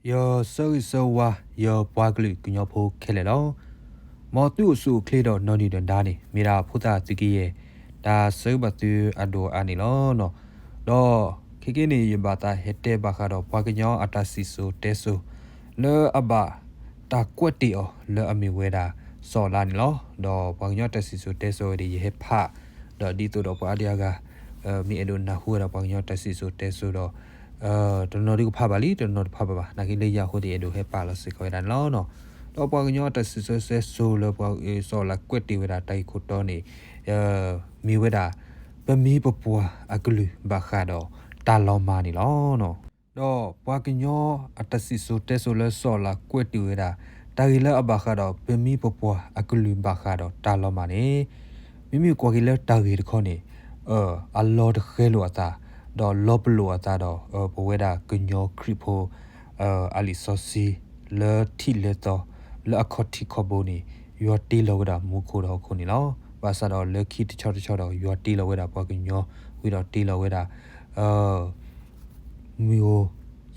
Yo so wa yo pwaglu kunyo pho khele lo mo tu su khle do no ni da ni mira phuta tiki ye da so ba tu ado ani lo no do khike ni yamba ta hete ba kha do pwagnyo atasi so teso le aba ta kwati o le ami we da so la ni lo do pwagnyo atasi so teso di ye pha do di to do pwa dia ga mi edo na hu da pwagnyo atasi so teso doတနော်ဒီကိုဖပါလီတနော်ဖပါပါနာကိလေရဟိုဒီအဒိုဟေပါလစခွေရန်လောနော်တော့ပေါ်ညောတဆဆဆဆိုလပေါ်ဆောလာကွက်တီဝဒတိုင်ခုတော်နေမီဝဒပမီပပွားအကလူဘခါတော့တာလောမာနီလောနော်တော့ပွားကညောအတစီဆိုတဲဆိုလဆောလာကွက်တီဝဒတာဂီလအဘခါတော့ပမီပပွားအကလူဘခါတော့တာလောမာနေမိမိကွာကီလတာဂီတခေါနေအလောတခဲလိုအတာတော့လောပလိုအတာတော့ဘဝဒကညောခရီဖိုအလီဆိုစီလေတီလေတော့လေအခတ်တီခဘိုနီယောတီလောကဒါမူခိုတော့ခုနီလောဘာသာတော့လေခီတချောတချောတော့ယောတီလောကဒါပွားကညောဝီတော့တီလောကဒါမီယို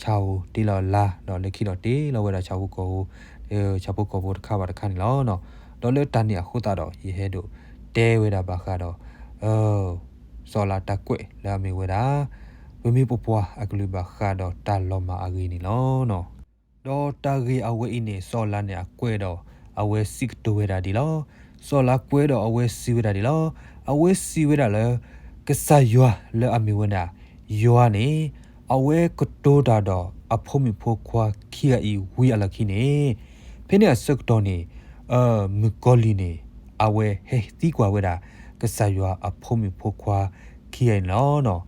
ချာဝတီလောလာတော့လေခီတော့တီလောကဒါချာဝကိုချာပုကောဘတခါပါတခါနီလောနော်တော့လေတန်နီအခုတာတော့ယေဟဲတို့တဲဝဲတာဘာခါတော့စောလာတကွဲလာမီဝဲတာဝမီပပွားအကလူဘခါတော့တာလောမာအဂီနီလောနော်တော့တာဂီအဝဲအင်းနေစောလာနေအကွဲတော့အဝဲစစ်တိုဝဲတာဒီလောစောလာကွဲတော့အဝဲစီဝဲတာဒီလောအဝဲစီဝဲတာလေကဆာယွာလေအမီဝဲတာယွာနေအဝဲကတိုးတာတော့အဖို့မီဖို့ခွာခီအီဝီအလခိနေဖိနေစက်တော်နေမီကိုလီနေအဝဲဟဲတီကွာဝဲတာကဆာယွာအဖို့မီဖို့ခွာခီရင်လောနော်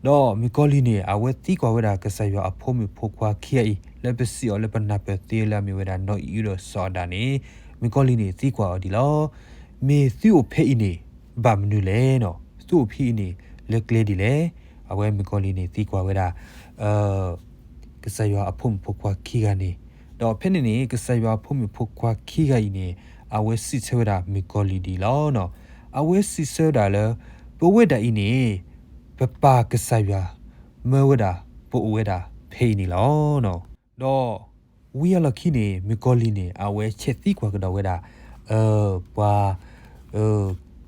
တော့မီကိုလီနေအဝဲတီကွာဝဲတာကဆာယွာအဖို့မီဖို့ခွာခီအီလက်ပစီော်လက်ပနာပဲတေလာမီဝဲတာနော်ယူရစောဒာနေမီကိုလီနေတီကွာဒီလောမေစီအိုဖေးနေဘာမနူလဲနော်သူ့ဖီနေလက်ကလေးဒီလေအဝဲမီကိုလီနေတီကွာဝဲတာကဆာယွာအဖို့ဖို့ခွာခီကနေတော့ဖဲနေကဆာယွာဖို့မီဖို့ခွာခီကီနေအဝဲစစ်ချဝဲတာမီကိုလီဒီလောနော်အဝဲစစ်ဆဒါလေဘဝဲတာအင်းနေပပကဆာယွာမဝဲတာပိုဝဲတာဖေးနေလောနော်တော့ဝီယလခိနေမီကိုလီနေအဝဲချက်တိကွာကတော့ဝဲတာဘွာ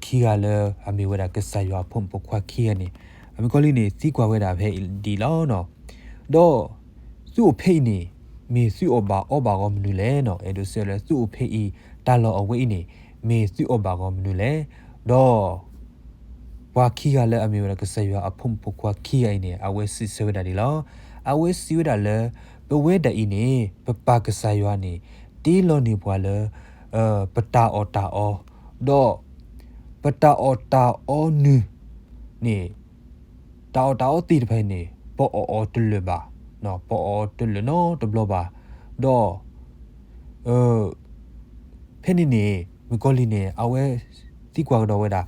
ခီကလေအမီဝဲတာကဆာယွာဖုန်ပခွာခီရနေအမီကိုလီနေတိကွာဝဲတာဖေးဒီလောနော်တော့သူ့ဖေးနေမေစုအဘာကောမနူလဲနော်အဲ့ဒါဆိုလဲသူ့ဖေးဤတာလောအဝဲနေမေစုအဘာကောမနူလဲတော့ဝါခီကလည်းအမျိုးရကဆရွာအဖုံပကွာခီအိုင်နေအဝဲစစ်ဆွေးတာဒီလောအဝဲစီဝတာလေဘဝဲတအီနေပပကဆရွာနေတီလောနေပွာလေပတာအော်တာအော်တော့ပတာအော်တာအော်နူနေတောက်တီတဖိုင်နေပေါ်အော်တလပါနော်ပေါ်အော်တလနော်တဘလပါတော့ဖဲနေနေမကောလီနေအဝဲတီကွာတော့ဝဲတာ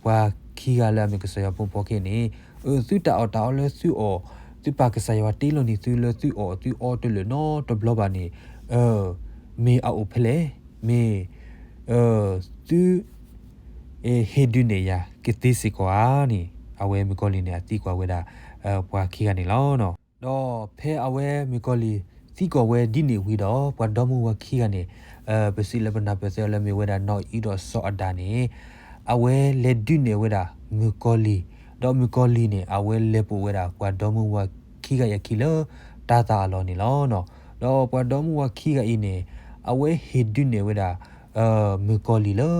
ဘွာခီကလာမကဆရာပုံပေါ်ကနေသူတောက်လဲသူအော်သူပါကဆရာတီလိုနေသူလဲသူအော်တလနော်တဘလပါနေမေအော်ဖလဲမေသူဟေဒူနေယာကတိစီကွာနေအဝဲမကောလီနေတီကွာဝဲတာဘွာခီကနေလောနော်တော့ဖဲအဝဲမကောလီစီကောဝဲဒီနေဝီတော့ဘွာဒေါမူဝခီကနေပစီလဘနာပစေလမေဝဲတာနော်ဤတော့စောအဒါနေအဝဲလက်ဒုနေဝဲတာမီကိုလီတော့မီကိုလီနေအဝဲလက်ပဝဲတာကွာဒေါမူဝခီကရခီလောတာတာလောနေလောနော်တော့ကွာဒေါမူဝခီကဤနေအဝဲဟေဒုနေဝဲတာမီကိုလီလော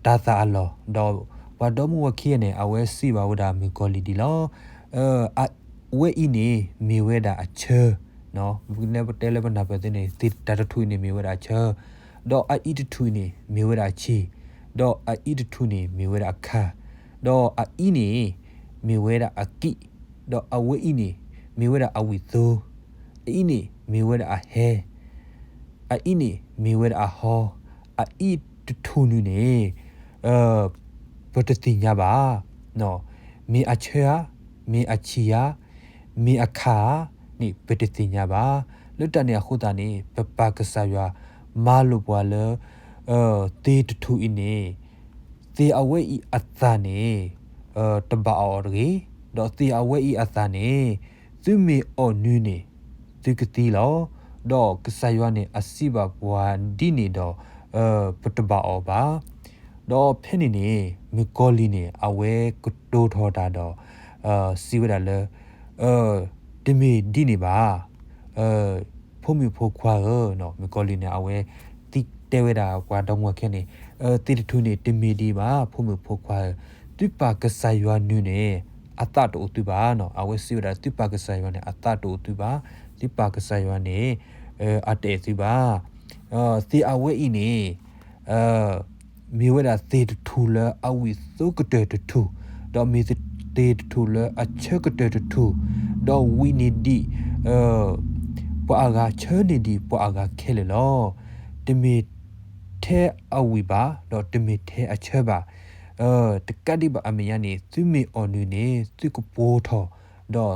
တာတာလောတော့ကွာဒေါမူဝခီနေအဝဲစီပါဝဲတာမီကိုလီဒီလောအဝဲဤနေမီဝဲတာအချေနော်ဘုနေပတဲလဘနာပတဲ့နေတိတတထွေနေမီဝဲတာချေတော့အဤတထွေနေမီဝဲတာချီတော့အဤတထုနေမေဝဲတာခါတော့အဤနေမေဝဲတာအကိတော့အဝဲဤနေမေဝဲတာအဝီသောအဤနေမေဝဲတာအဟဲအဤနေမေဝဲတာအဟောအဤတထုနေပတတိညာပါနော်မေအချာမေအချီယာမေအခါနိပတတိညာပါလွတ်တနေခုတာနေပပကဆာယမာလုပွာလေတေတထူအင်းနေတေအဝဲဤအသနေတဘာအော်ရီတော့တေအဝဲဤအသနေသူမေအော်နူနေ သူကတိလောတော့ကဆာရွာနေအစီပါဘွာဒီနေတော့ပတဘာအောပါတော့ဖဲနေနေမကောလီနေအဝဲကတိုးထော်တာတော့စီဝရလဲဒီမီဒီနေပါဖို့မြဖို့ခွာနော်မကောလီနေအဝဲတိတဲဝဲတာကွာတော့မခဲနေတိတထူနေဒီမီဒီပါဖို့မြဖို့ခွာသူပါကဆာရွာနူနေအတတူတူပါနော်အဝဲစီဝရသူပါကဆာရွာနေအတတူတူပါသူပါကဆာရွာနေအတဲသူပါတီအဝဲဤနေมีเวลาเตดทูละอวิสุกเตดทูดอมีเตดทูละอเชกเตดทูดอวินิดีปอากาเชนิดีปอากาเคเลลอตมีเทอวิบาดอตมีเทอเชบาตกะดิบะอเมยานี่ซุมีออนูนี่ซุกโปทอดอ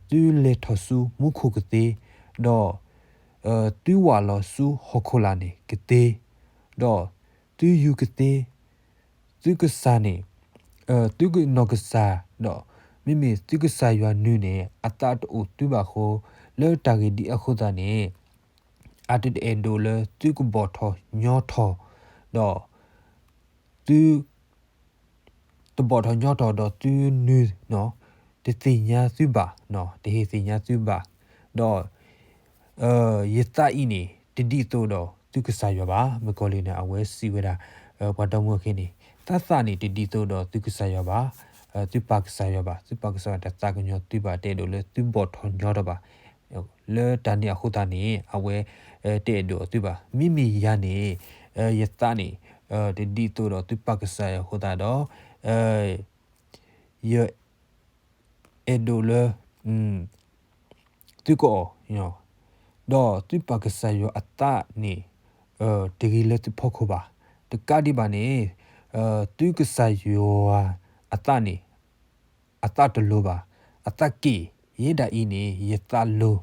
ซุเลทอซุมุขุกเตดอตุวาลอซุฮอโคลานี่กเตดอသူယူကတဲ့သူကစားနေသူကနောကစားတော့မိမိသူကစားရွာနူနေအတတ်အိုသူပါခိုလဲတာဂီဒီအခုတာနေအတတဲ့ဒိုလသူကဘောထောညောထောတော့သူတဘောထောညောထောတော့သူနူနော်တသိညာသူပါနော်တဟေသိညာသူပါတော့ယတအီနေတဒီတော့သူကစားရပါမကောလီနေအဝဲစီဝဲတာဘာတော်မခင်းနေသသနေတဒီတော့သူကစားရပါသူပါကစားရပါသူပါကစားတတကညောသူပါတဲ့လို့လေသူဘောထောညောတော့ပါလေတန်ရခုတနေအဝဲတဲ့တော့သူပါမိမိရနေယတနေတဒီတော့သူပါကစားရခုတတော့ရအဲ့တော့လေသူကောညောတော့သူပါကစားရအတနေတကယ်လည်းဖို့ခုပါတကဒီပါနေသူကစားယောအတနေအတတလို့ပါအတကီရေဒါအီနေယတလို့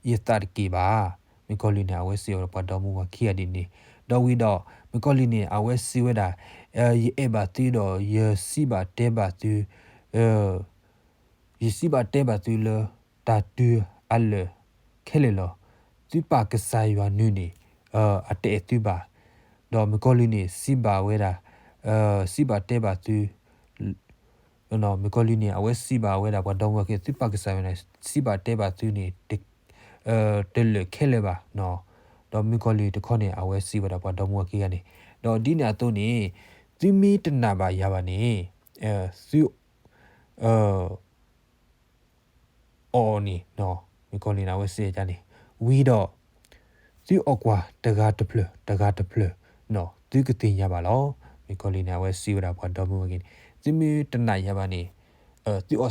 ယတကီပါမီကိုလီနေအဝဲစီရောပတော်မူဝခီရဒီနေတော့ဝီတော့မီကိုလီနေအဝဲစီဝဲတာယေဘာတီတော့ယစီပါတဲပါသူယစီပါတဲပါသူလတာတူအလခဲလေလောသူပါကစားယောနူနေအတဲသူပါတော့မကောလီနေစီပါဝဲတာစီပါတဲပါသူနော်မကောလီနေအဝဲစီပါဝဲတာဘာတော့ဝဲကသူပါကစားနေစီပါတဲပါသူနေတဲလခဲလေပါနော်တော့မကောလီတခေါနေအဝဲစီပါတာဘာတော့ဝဲကကနေတော့ဒီနာတော့နေသူမီတနာပါရပါနေသူအော်နေနော်မကောလီနာဝဲစီကြနေဝီတော့သူအကွာတကားတဖလနော်သူကတင်ရပါလောမီကိုလီနာဝဲစီဝရာဘာတော်မူကင်းသူမီတနရပါနေသူအ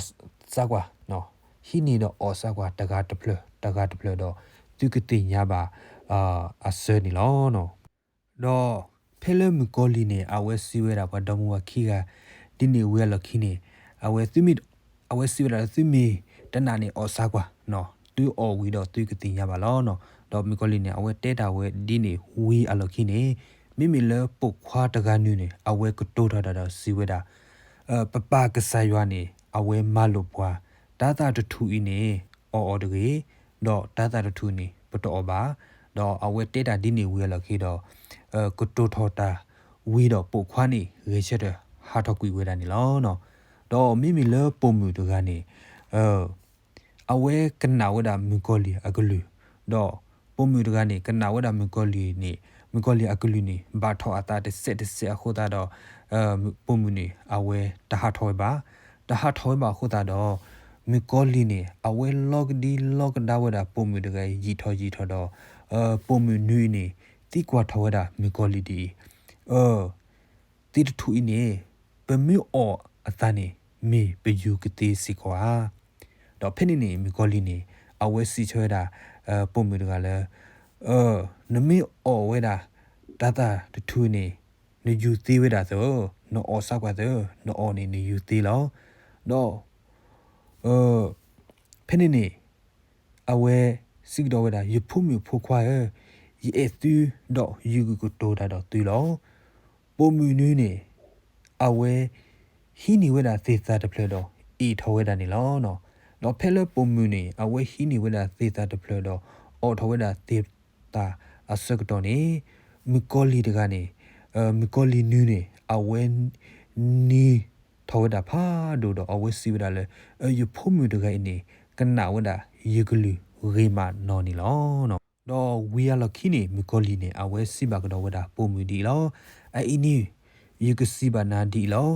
စကွာနော်ဟီနီတော့အစကွာတကားတဖလတော့သူကတင်ရပါအစနီလောနော်တော့ဖဲလမီကိုလီနေအဝဲစီဝရာဘာတော်မူခီကဒီနေဝဲလခီနေအဝဲသူမီအဝဲစီဝရာသူမီတနနေအစကွာနော်သူအော်ဝီတော့သူကတင်ရပါလောနော်တော့မီကိုလီနေအဝဲတဲတာဝဲဒီနေဝီအလခီနေမိမိလပုတ်ခွာတကနူနေအဝဲကတိုးထားတာစီဝဲတာပပကဆာရွာနေအဝဲမလို့ပွားဒါတာတထူအင်းနေအော်တကေတော့ဒါတာတထူနေပတော်ပါတော့အဝဲတဲတာဒီနေဝဲလခေတော့ကတိုးထော်တာဝီတော့ပုတ်ခွာနေရေချက်တဲ့ဟာတော့ကွေဝဲတာနေလောနော်တော့မိမိလပုံမှုတကနေအဝဲကနာဝဒါမီကိုလီအကလူတော့ပုံမှုတကနေကနာဝဒါမီကိုလီနေမီကိုလီအကလူနေဘာထောအတာတစ်ဆက်အခုတာတော့ပုံမှုနေအဝဲတဟာထောပါခုတာတော့မီကိုလီနေအဝဲလော့ကဒါဝဒါပုံမှုတကရီထောတော့ပုံမှုနွေနေတိကွာထောဒါမီကိုလီဒီတိထူအင်းနေပမီအောအတနေမေပယူကတိစီကွာတော့ဖိနေမီကိုလီနေအဝဲစီချွဲတာပုံမှုတကလည်းနမီအောဝဲတာဒါတာတထူနေနေယူသေးဝဲတာဆိုနော်အောဆောက်ပါဆိုနော်အောနေနေယူသေးလောတော့ဖိနေအဝဲစီတော့ဝဲတာရဖုမြဖခွာရေသူတော့ယူကိုတိုးတာတော့သူလောပုံမှုနည်းနေအဝဲဟီနီဝဲတာသေစာတဖလက်တော့အီထောဝဲတာနေလောနော် တော့ဖဲလဲပုံမှုနေအဝဲဟီနေဝဲတာသေတာတဖလတော့အော်ထဝဲတာသေတာအစကတော့နေမီကိုလီတကနေမီကိုလီနူးနေအဝဲနီထဝဲတာဖာဒိုတော့အဝဲစီဝဲတာလဲယူဖို့မှုတကနေကနာဝဲတာယေကလူရေမာနော်နီလောနော်တော့ဝီယာလခိနေမီကိုလီနေအဝဲစီဘကတော့ဝဲတာပုံမှုဒီလောအင်းနီယေကစီဘနာဒီလော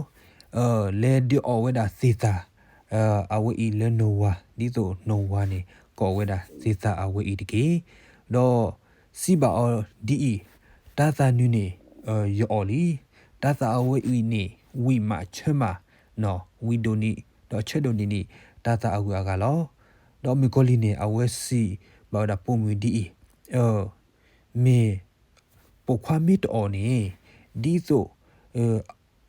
လေဒီအဝဲတာသေတာအဝဲဤလနိုဝါဒီဆိုနိုဝါနေကောဝဲတာသေတာအဝဲဤတကေတော့စီဘာအော်ဒီတာသာနူနေယော်လီတာသာအဝဲဤနေဝီမာချမနော်ဝီဒိုနီတော့ချက်ဒိုနီနီတာသာအဝဲကလောတော့မီကိုလီနေအဝဲစီဘာဒါပုံမူဒီမေပိုခွာမီတော်နေဒီဆို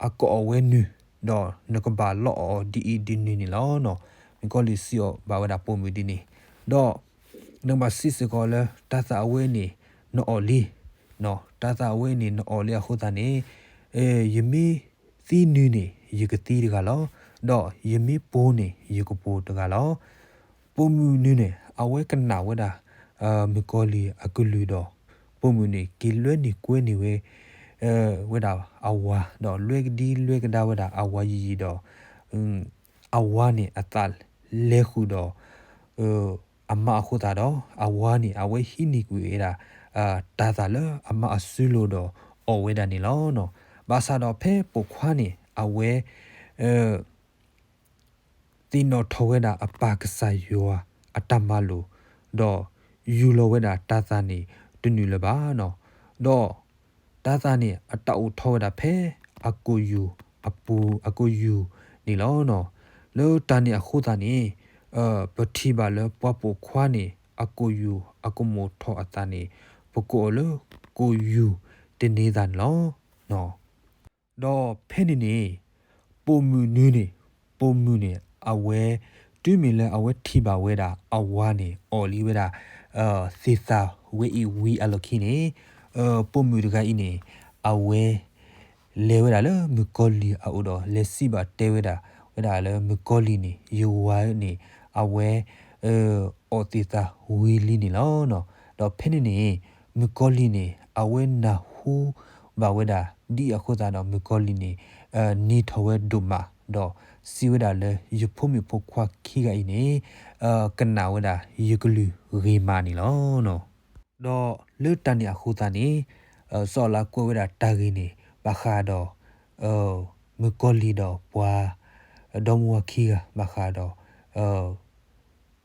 အကောအဝဲနူတော့နကဘာလောဒီဒီနီလောနော်မီကိုလီစီယောဘာဝဒါပုံမူဒီနေတော့နံပါတ်6ကောလဲတာသာအဝဲနေနော်လီနော်တာသာအဝဲနေနော်လီအခုတာနေယမီသီနူနေယေကတိတကလောတော့ယမီပိုးနေယေကပိုးတကလောပုံမူနူနေအဝဲကနာဝဒါမီကိုလီအကူလူတော့ပုံမူနေကီလွဲ့နေကွဲနေဝဲဝဲတာအဝါတော့လွဲကဒီလွဲကဒါဝဲတာအဝါကြီးတော့အဝါနေအတလဲခုတော့အမအခုတာတော့အဝါနေအဝဲဟီနီကူeraတာသာလအမအဆူလို့တော့အဝဲတာနေလောနော်ဘာသာတော့ဖဲပုခွားနေအဝဲတင်းတော့ထဝဲတာအပါကစားယောအတမလို့တော့ယူလောဝဲတာတာသာနေတူနူလပါနော်တော့တာသာနေအတောက်ထောတာဖဲအကူယူအပူအကူယူနေလောနော်လောတန်နေအခုတာနေပတိပါလပပခွားနေအကူယူအကူမိုထောအတနေပကိုလကိုယူတင်းနေတန်လောနော်တော့ဖဲနေနေပုံမူနူးနေပုံမူနေအဝဲတွမီလဲအဝဲထိပါဝဲတာအဝါနေအော်လီဝဲတာသေသာဝဲဝီအလခိနေပုံမူတကအင်းနေအဝဲလေဝဲတာလဲမကောလီအော်တော့လက်စီပါတဲဝဲတာဝဲတာလဲမကောလီနေယူဝိုင်းနေအဝဲအော်သေသာဝီလီနေလောနော်တော့ဖဲနေနေမကောလီနေအဝဲနာဟူဘာဝဲတာဒီအခုသာတော့မကောလီနေနီထဝဲဒုမာတော့စီဝဲတာလဲယူဖို့မဖို့ခွာခိကအိနေကနာဝဲတာယူကလူရေမာနီလောနော်တော့လွတ်တန်ရခုတာနေစော်လာကွဲဝဲတာတာဂီနေဘာခါတော့မကောလီတော့ပွာဒေါမဝခိကဘာခါတော့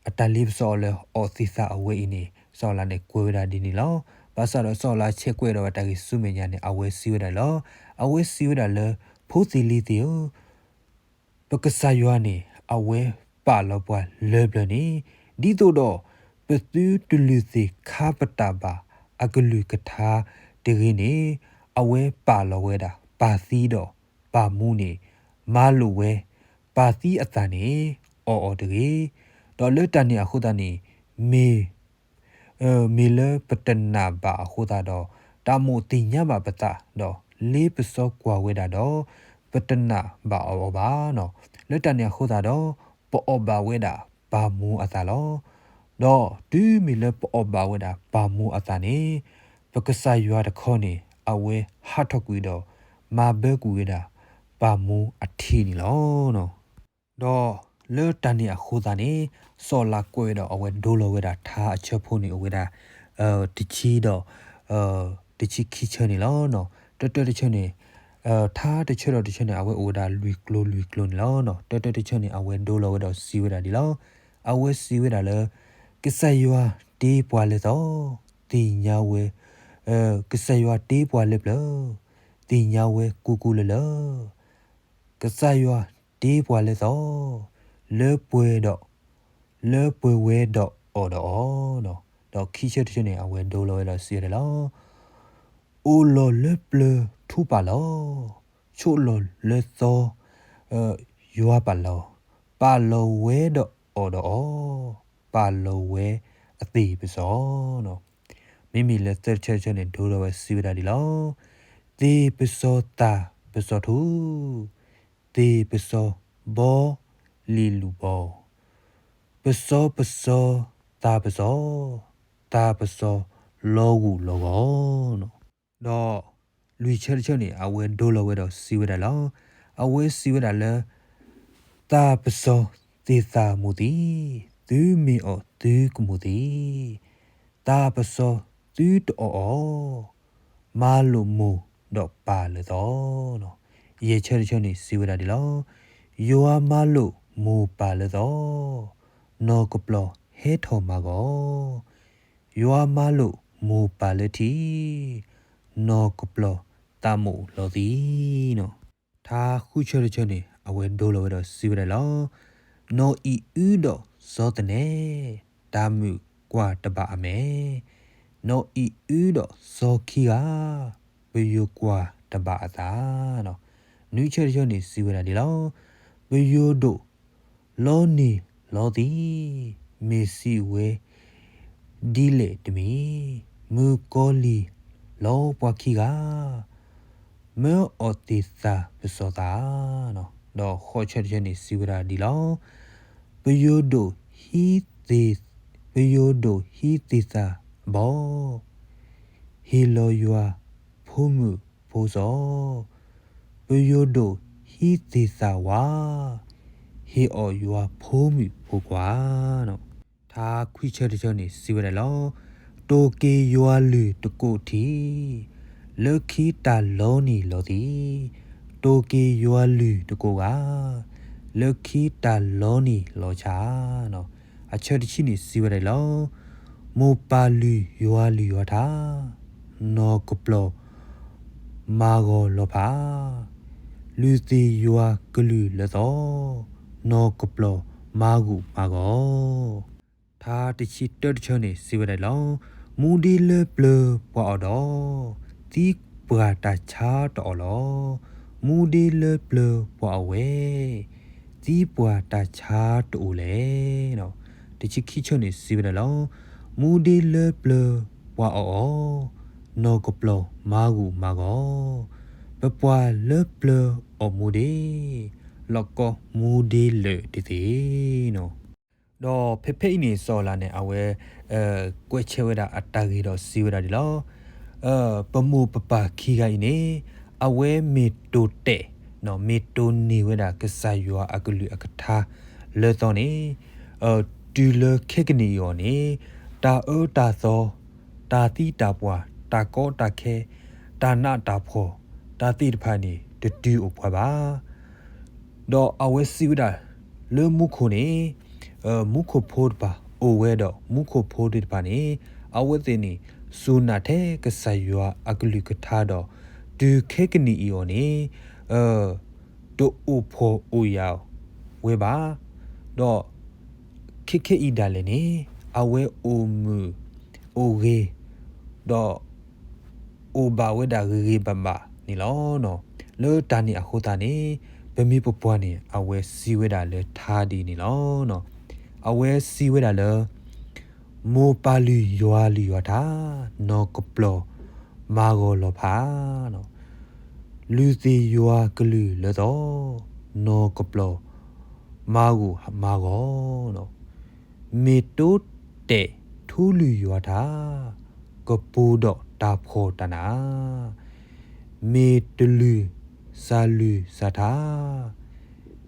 အတလီစော်လဲအော်စီစာအဝဲနေစော်လာနေကွဲဝဲတာဒီနီလောဘာသာတော့စော်လာချက်ကွဲတော့တာဂီစုမညာနေအဝဲစီဝဲတာလောအဝဲစီဝဲတာလဲဖိုးစီလီတီယပကဆာယွာနေအဝဲပါလောပွားလေပလနေဒီတော့ပတူတူလူစီခါပတာပါအကလူကထာတေရင်းနေအဝဲပါလောဝဲတာပါသီးတော့ပါမှုနေမာလိုဝဲပါသီးအတန်နေအော်တကေတော့လွတ်တန်နေအခုတန်နေမေလပတနာပါအခုတာတော့တာမိုတင်ညပါပတာတော့လေးပစောကွာဝဲတာတော့ပတနာဘာအော်ဘာနော်လွတ်တန်နေအခုတာတော့ပေါ်ဘာဝဲတာဘာမူအတာလောတော့ဒီမီလပေါ်ဘာဝဲတာဘာမူအတာနေပကဆာယွာတခေါနေအဝဲဟာထကွေတော့မာဘဲကူဝဲတာဘာမူအထီနီလောနော်တော့လွတ်တန်နေအခုတာနေစော်လာကွဲတော့အဝဲဒိုလိုဝဲတာထားအချက်ဖို့နေအဝဲတာတချီတော့တချီခီချနေလောနော်တော်တချနေထားတချတော့တချနေအဝဲအိုဒါလူကလိုလောနော်တော်တချနေအဝဲဒိုလိုဝဲတော့စီဝဲတာဒီလောအဝဲစီဝဲတာလေကဆယွာတေးပွားလေတော့တင်ညာဝဲကဆယွာတေးပွားလေပလောတင်ညာဝဲကူလေလောကဆယွာတေးပွားလေတော့လေပွေတော့လေပွေဝဲတော့အော်တော့နော်တော့ခီချက်တချနေအဝဲဒိုလိုဝဲတော့စီရလောအိုလိုလေပလထူပါလောချိုလိုလေသောယွာပါလောပါလောဝဲတော့အော်တော့ပါလောဝဲအသေးပစောနော်မိမိလက်သက်ချက်နေဒိုလိုဝဲစီရတာဒီလောသေပစောတာပစောထူသေပစောဘောလီလူဘော ปะโซตาปะโซตาปะโซโลกูโลโกเนาะดอลุยเชอนี่อาเวโดโลเวดอซีเวดาลอาเวซีเวดาเลตาปะโซติตามูติตูมีอตูกมูติตาปะโซตูตออมาลุมูดอกปาเลโตเนาะเยเชอนี่ซีเวดาดิลยัวมาลุมูปาเลโตนอกปลอเฮทอมาโกยัวมาลุมูปาเลทีนอกปลอตามูโลดีเนาะถ้าคู่เชนี่เอาเวนโดโลเวดอซีเวดาลโนอีอูดอซอตเนตามูกว่าตบะอเมโนอีอูดอซอคีกาเปยูกว่าตบะอาตาเนาะนูเชนี่ซีเวดาดิลเปยูโดโลนีโลดีเมซีเวดีเลตมีมูโกลีโลปวาคีกาเมื่ออติสาเปโซตาเนาะดอกโคเชนี่ซีเวดาดิลเปยูโดฮีติสเปยูโดฮีติสาบอฮีโลยัวพูมูพูโซเปยูโดฮีติสาวาฮีออยัวพูมูพูกว่าเนาะถ้าคุยเชนี่ซีเวดาลโตเกยัวลือตะโกทีเลคีตาโลนีโลดีโตเกยัวลือตะโกกาเลคีตาโลนีโลชาเนาะအချက်တချိနေစီဝရလောမောပါလူယွာလူယွာတာနောကပလောမာဂောလောဖာလူစီယွာကလူလသောနောကပလောမာဂုမာဂောသာတချိတတချနေစီဝရလောမူဒီလေပလပွားတော်တီပွာတာချာတော်လောမူဒီလေပလပွားဝဲတီပွာတာချာတူလေနော်တချိခိချနေစီဝရလောမူဒီလေပလပွားအောနောကပလောမာဂုမာဂောပပွားလေပလအမူဒီလောကမူဒီလေတီနော်တော့ဖေဖေနေစော်လာနေအဝဲကွဲချဲဝဒအတာကြီးတော့စီဝဒဒီလောပမှုပပခီကိုင်းနေအဝဲမီတိုတဲ့နော်မီတိုနေဝဒကဆာယောအကလူအကထာလေတော့နေတူလခေကနီယောနေတာအောတာသောတာတိတာပွားတာကောတာခဲတာနာတာဖောတာတိတဖာနေတူအဖွာပါတော့အဝဲစီဝဒလေမှုခုနေမုခဖိုးပါအိုဝဲတော့မုခဖိုးဒီပါနေအဝဲသိနေစူနာတဲ့ကဆာယောအကလူကထားတော့ဒူခေကနီယောနေဒိုအိုဖိုအိုယောဝဲပါတော့ခေခေဤဒါလည်းနေအဝဲအိုမူအိုရေတော့အိုဘာဝဲဒါရေဘမနီလောနော်လောတာနေအခုတာနေဗမီပပွားနေအဝဲစီဝဲဒါလဲထားဒီနီလောနော်အဝဲစီဝဲတာလမောပါလီယွာလီယွာတာနောကပလောမာဂောလောဖာနော်လူစီယွာကလူလတော့နောကပလောမာဂူမာဂောနော်မေတိုတဲ့ထူလူယွာတာကပူတော့တာဖောတနာမေတလူဆာလူစတာ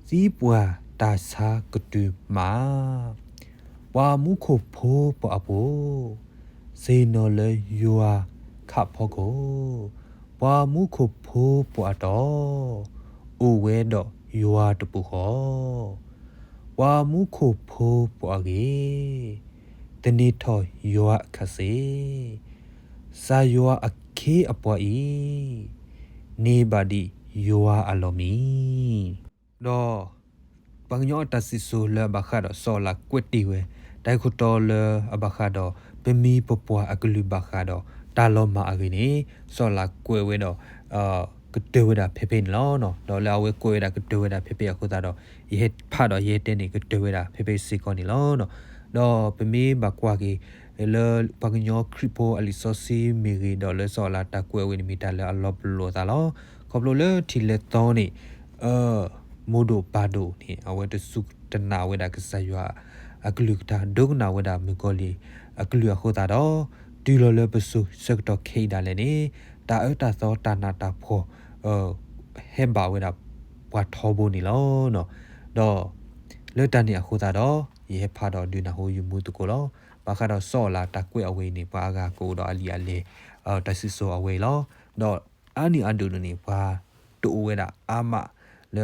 စီပွာတာစာကတူမာဝါမှုခဖိုးပအပိုစေနော်လေယွာခဖောကိုဝါမှုခဖိုးပအတော်အိုဝဲတော့ယွာတပူခောဝါမှုခဖိုးပအကြီးတနိထောယွာခစေစာယွာအခေအပွားဤနေပါဒီယွာအလောမီတော့ပငညောတဆီဆူလဘခါတော့ဆောလာကွတ်တီဝဲဒိုင်ခုတော်လအဘခါတော့ပမီပပွားအကလူဘခါတော့တာလောမအကိနေဆောလာကွဲဝဲတော့ကတေဝဒဖေဖေလောနော်တော့လာဝဲကွဲတာကတေဝဒဖေဖေအခုတော့ယေဖာတော့ယေတဲ့နေကတေဝဒဖေဖေစီကောနေလောနော်တော့ပမီဘကွာကြီးလေပကညောခရီပိုအလီဆိုစီမီရီဒေါ်လဆောလာတကွဲဝင်းမီတလအလောဘလောတာလောခေါပလိုလေထီလက်တောနေမိုဒိုပါဒိုနေအဝဲတစုတနာဝဲတာကဆာယွာ กลุกตาดุกนาเวดามิโกลีกลุกโคตาดอดีโลเลปสุสักดอกเคดาเลนี่ตาตาซอตานาตาพอเฮมบาเวดาว่าทอบูนี่ลอเนาะดอเลตันเนี่ยโคตาดอเยพาดอดูนาโฮยูมูตุโกลอปาคาดอซอลาตะกวยเอาไว้นี่ปากาโกดออาลีอาเลตาซิโซเอาไว้ลอดออันนี้อันดูนี่ปาตูเวดาอามาเล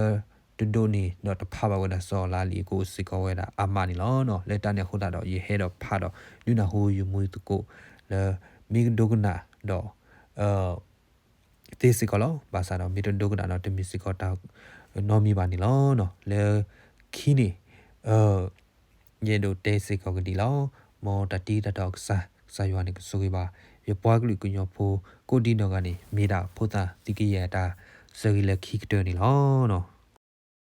ดูนี่เนาะตะพาบาเวดาซอลาลีโกสิโกเวดาอามานี่ลอเนาะเลตันเนี่ยโคตาดอเยเฮดอพาดอดูนาโฮยูมูตุโกเลมีดูกนาดอเตสิกอลบาซาดอมีดูกนาเนาะเตมิสิกอตานอมีบานี่ลอเนาะเลคีนี่เยโดเตสิกอกดีลอมอตตีตะดอกซายวานิกสุกิบาเยปวากลุกุญญโพโกดีนอกานี่เมดาโพตาติกิยาตาสกิเลคิกเตอร์นี่ลอเนาะ